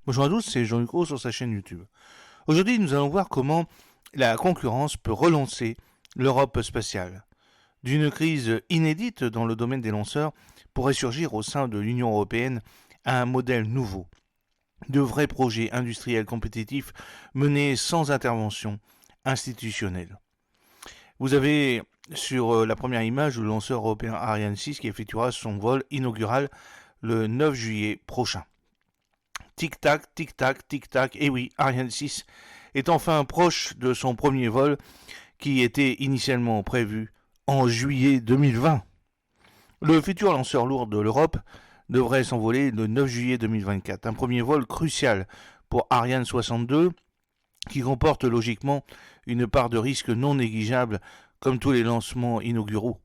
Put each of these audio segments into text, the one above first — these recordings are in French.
Bonjour à tous, c'est Jean-Luc Roux sur sa chaîne YouTube. Aujourd'hui, nous allons voir comment la concurrence peut relancer l'Europe spatiale. D'une crise inédite dans le domaine des lanceurs pourrait surgir au sein de l'Union européenne un modèle nouveau, de vrais projets industriels compétitifs menés sans intervention institutionnelle. Vous avez sur la première image le lanceur européen Ariane 6 qui effectuera son vol inaugural le 9 juillet prochain. Tic-tac, tic-tac, tic-tac, et oui, Ariane 6 est enfin proche de son premier vol qui était initialement prévu en juillet 2020. Le futur lanceur lourd de l'Europe devrait s'envoler le 9 juillet 2024, un premier vol crucial pour Ariane 62 qui comporte logiquement une part de risque non négligeable comme tous les lancements inauguraux.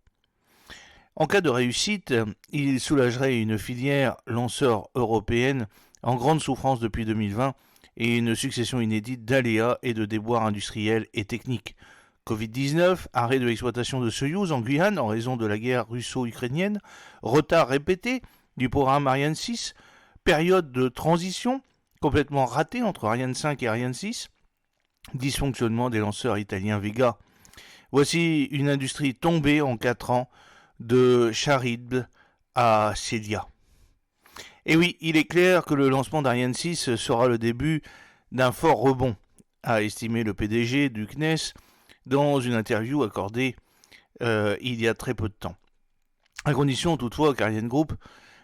En cas de réussite, il soulagerait une filière lanceur européenne en grande souffrance depuis 2020 et une succession inédite d'aléas et de déboires industriels et techniques. Covid-19, arrêt de l'exploitation de Soyouz en Guyane en raison de la guerre russo-ukrainienne, retard répété du programme Ariane 6, période de transition complètement ratée entre Ariane 5 et Ariane 6, dysfonctionnement des lanceurs italiens Vega. Voici une industrie tombée en 4 ans de Charybde à Célia. Et oui, il est clair que le lancement d'Ariane 6 sera le début d'un fort rebond, a estimé le PDG du CNES dans une interview accordée il y a très peu de temps. À condition toutefois qu'Ariane Group,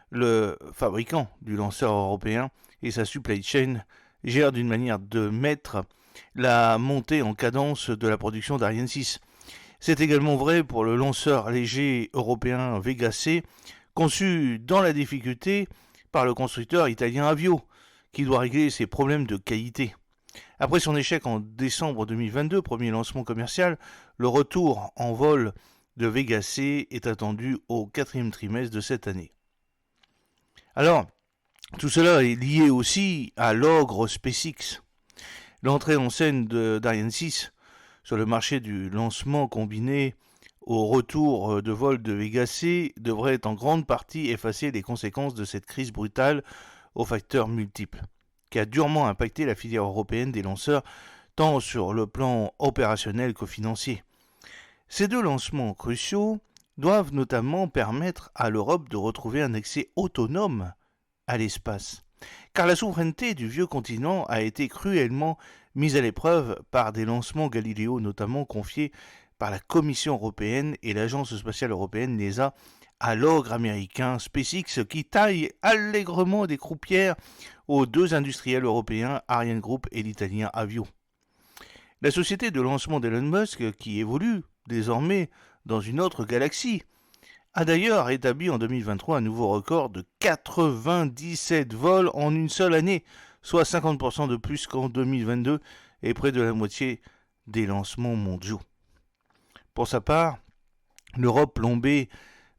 le fabricant du lanceur européen et sa supply chain, gère d'une manière de maître la montée en cadence de la production d'Ariane 6. C'est également vrai pour le lanceur léger européen Vega C, conçu dans la difficulté par le constructeur italien Avio, qui doit régler ses problèmes de qualité. Après son échec en décembre 2022, premier lancement commercial, le retour en vol de Vega C est attendu au 4e trimestre de cette année. Alors, tout cela est lié aussi à l'ogre SpaceX. L'entrée en scène d'Ariane 6 sur le marché du lancement combiné au retour de vol de Vega C devrait en grande partie effacer les conséquences de cette crise brutale aux facteurs multiples, qui a durement impacté la filière européenne des lanceurs, tant sur le plan opérationnel que financier. Ces deux lancements cruciaux doivent notamment permettre à l'Europe de retrouver un accès autonome à l'espace, car la souveraineté du vieux continent a été cruellement mise à l'épreuve par des lancements Galileo notamment confiés par la Commission européenne et l'Agence spatiale européenne l'ESA à l'ogre américain SpaceX qui taille allègrement des croupières aux deux industriels européens Ariane Group et l'italien Avio. La société de lancement d'Elon Musk, qui évolue désormais dans une autre galaxie, a d'ailleurs établi en 2023 un nouveau record de 97 vols en une seule année, soit 50% de plus qu'en 2022 et près de la moitié des lancements mondiaux. Pour sa part, l'Europe plombée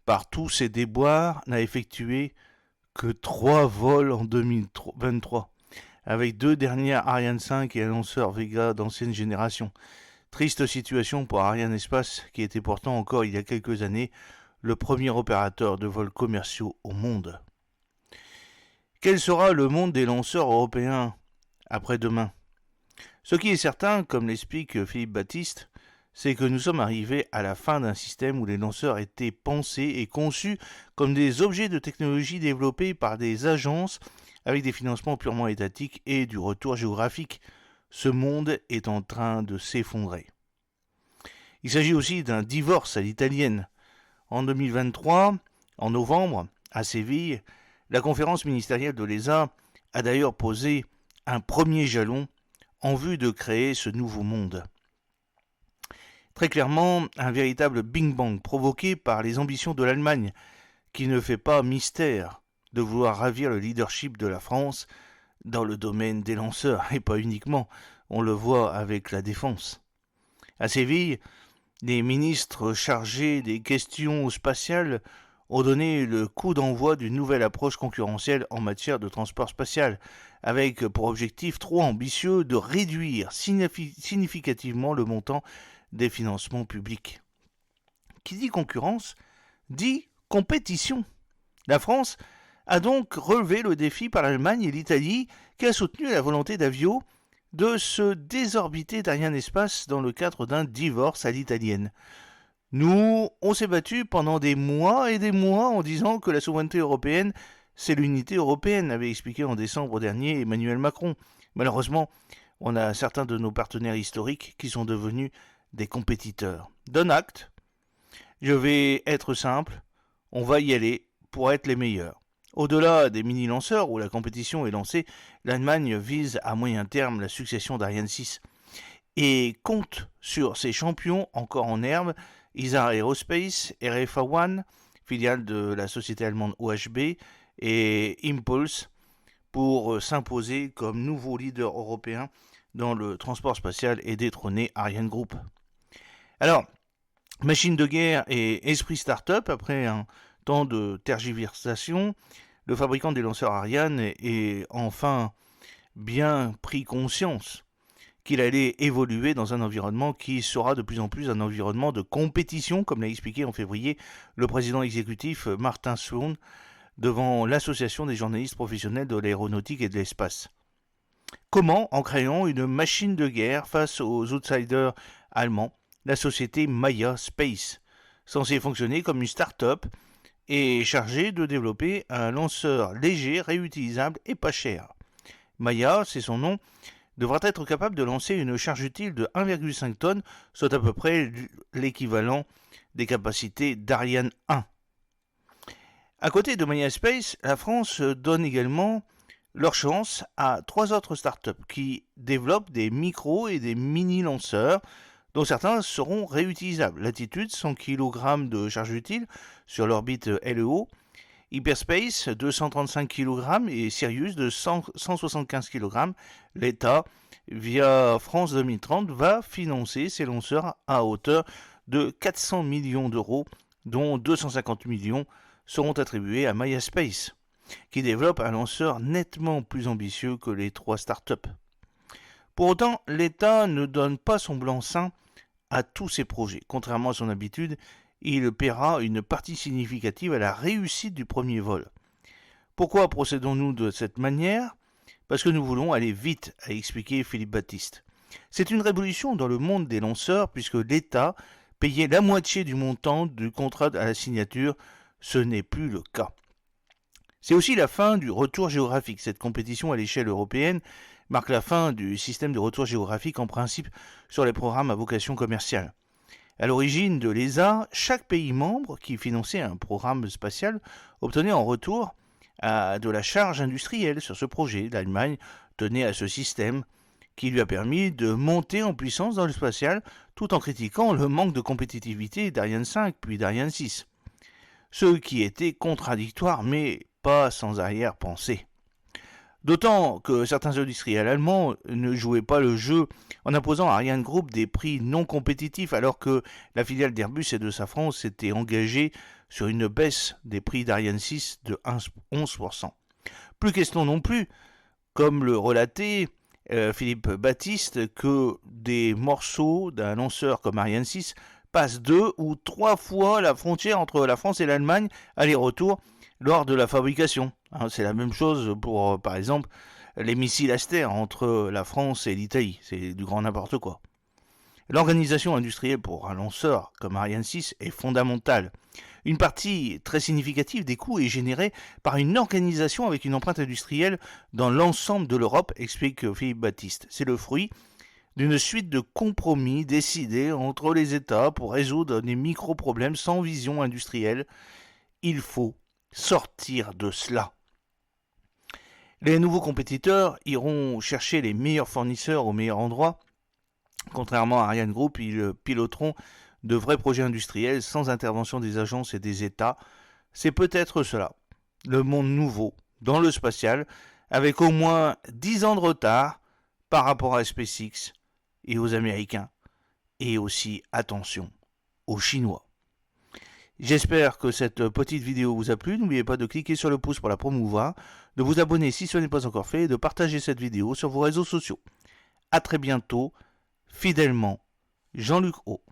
par tous ces déboires n'a effectué que 3 vols en 2023, avec 2 dernières Ariane 5 et un lanceur Vega d'ancienne génération. Triste situation pour Ariane Espace, qui était pourtant encore il y a quelques années le premier opérateur de vols commerciaux au monde. Quel sera le monde des lanceurs européens après-demain ? Ce qui est certain, comme l'explique Philippe Baptiste, c'est que nous sommes arrivés à la fin d'un système où les lanceurs étaient pensés et conçus comme des objets de technologie développés par des agences avec des financements purement étatiques et du retour géographique. Ce monde est en train de s'effondrer. Il s'agit aussi d'un divorce à l'italienne. En 2023, en novembre, à Séville, la conférence ministérielle de l'ESA a d'ailleurs posé un premier jalon en vue de créer ce nouveau monde. Très clairement, un véritable Big Bang provoqué par les ambitions de l'Allemagne, qui ne fait pas mystère de vouloir ravir le leadership de la France dans le domaine des lanceurs, et pas uniquement, on le voit avec la défense. À Séville, les ministres chargés des questions spatiales ont donné le coup d'envoi d'une nouvelle approche concurrentielle en matière de transport spatial, avec pour objectif trop ambitieux de réduire significativement le montant des financements publics. Qui dit concurrence, dit compétition. La France a donc relevé le défi par l'Allemagne et l'Italie, qui a soutenu la volonté d'Avio de se désorbiter d'Arianespace dans le cadre d'un divorce à l'italienne. Nous, on s'est battu pendant des mois et des mois en disant que la souveraineté européenne, c'est l'unité européenne, avait expliqué en décembre dernier Emmanuel Macron. Malheureusement, on a certains de nos partenaires historiques qui sont devenus des compétiteurs. Donne acte, je vais être simple, on va y aller pour être les meilleurs. Au-delà des mini-lanceurs où la compétition est lancée, l'Allemagne vise à moyen terme la succession d'Ariane 6 et compte sur ses champions encore en herbe, Isar Aerospace, RFA One, filiale de la société allemande OHB, et Impulse, pour s'imposer comme nouveau leader européen dans le transport spatial et détrôner Ariane Group. Alors, machine de guerre et esprit start-up, après un temps de tergiversation, le fabricant des lanceurs Ariane est enfin bien pris conscience qu'il allait évoluer dans un environnement qui sera de plus en plus un environnement de compétition, comme l'a expliqué en février le président exécutif Martin Sloan devant l'Association des journalistes professionnels de l'aéronautique et de l'espace. Comment? En créant une machine de guerre face aux outsiders allemands, la société Maya Space, censée fonctionner comme une start-up et chargée de développer un lanceur léger, réutilisable et pas cher. Maya, c'est son nom, devra être capable de lancer une charge utile de 1,5 tonnes, soit à peu près l'équivalent des capacités d'Ariane 1. À côté de Maya Space, la France donne également leur chance à 3 autres startups qui développent des micros et des mini-lanceurs dont certains seront réutilisables. Latitude, 100 kg de charge utile sur l'orbite LEO, Hyperspace, 235 kg et Sirius de 175 kg. L'État, via France 2030, va financer ces lanceurs à hauteur de 400 millions d'euros, dont 250 millions seront attribués à Maya Space, qui développe un lanceur nettement plus ambitieux que les 3 startups. Pour autant, l'État ne donne pas son blanc-seing à tous ces projets. Contrairement à son habitude, il paiera une partie significative à la réussite du premier vol. Pourquoi procédons-nous de cette manière? Parce que nous voulons aller vite, a expliqué Philippe Baptiste. C'est une révolution dans le monde des lanceurs puisque l'État payait la moitié du montant du contrat à la signature. Ce n'est plus le cas. C'est aussi la fin du retour géographique. Cette compétition à l'échelle européenne marque la fin du système de retour géographique en principe sur les programmes à vocation commerciale. À l'origine de l'ESA, chaque pays membre qui finançait un programme spatial obtenait en retour de la charge industrielle sur ce projet. L'Allemagne tenait à ce système qui lui a permis de monter en puissance dans le spatial tout en critiquant le manque de compétitivité d'Ariane 5 puis d'Ariane 6. Ce qui était contradictoire mais pas sans arrière-pensée. D'autant que certains industriels allemands ne jouaient pas le jeu en imposant à Ariane Group des prix non compétitifs alors que la filiale d'Airbus et de Safran s'était engagée sur une baisse des prix d'Ariane 6 de 11%. Plus question non plus, comme le relatait Philippe Baptiste, que des morceaux d'un lanceur comme Ariane 6 passent 2 ou 3 fois la frontière entre la France et l'Allemagne, aller-retour, lors de la fabrication. C'est la même chose pour, par exemple, les missiles Aster entre la France et l'Italie. C'est du grand n'importe quoi. L'organisation industrielle pour un lanceur comme Ariane 6 est fondamentale. Une partie très significative des coûts est générée par une organisation avec une empreinte industrielle dans l'ensemble de l'Europe, explique Philippe Baptiste. C'est le fruit d'une suite de compromis décidés entre les États pour résoudre des micro-problèmes sans vision industrielle. Il faut sortir de cela. Les nouveaux compétiteurs iront chercher les meilleurs fournisseurs au meilleur endroit. Contrairement à Ariane Group, ils piloteront de vrais projets industriels sans intervention des agences et des États. C'est peut-être cela, le monde nouveau dans le spatial, avec au moins 10 ans de retard par rapport à SpaceX et aux Américains, et aussi, attention, aux Chinois. J'espère que cette petite vidéo vous a plu. N'oubliez pas de cliquer sur le pouce pour la promouvoir, de vous abonner si ce n'est pas encore fait et de partager cette vidéo sur vos réseaux sociaux. A très bientôt, fidèlement, Jean-Luc O.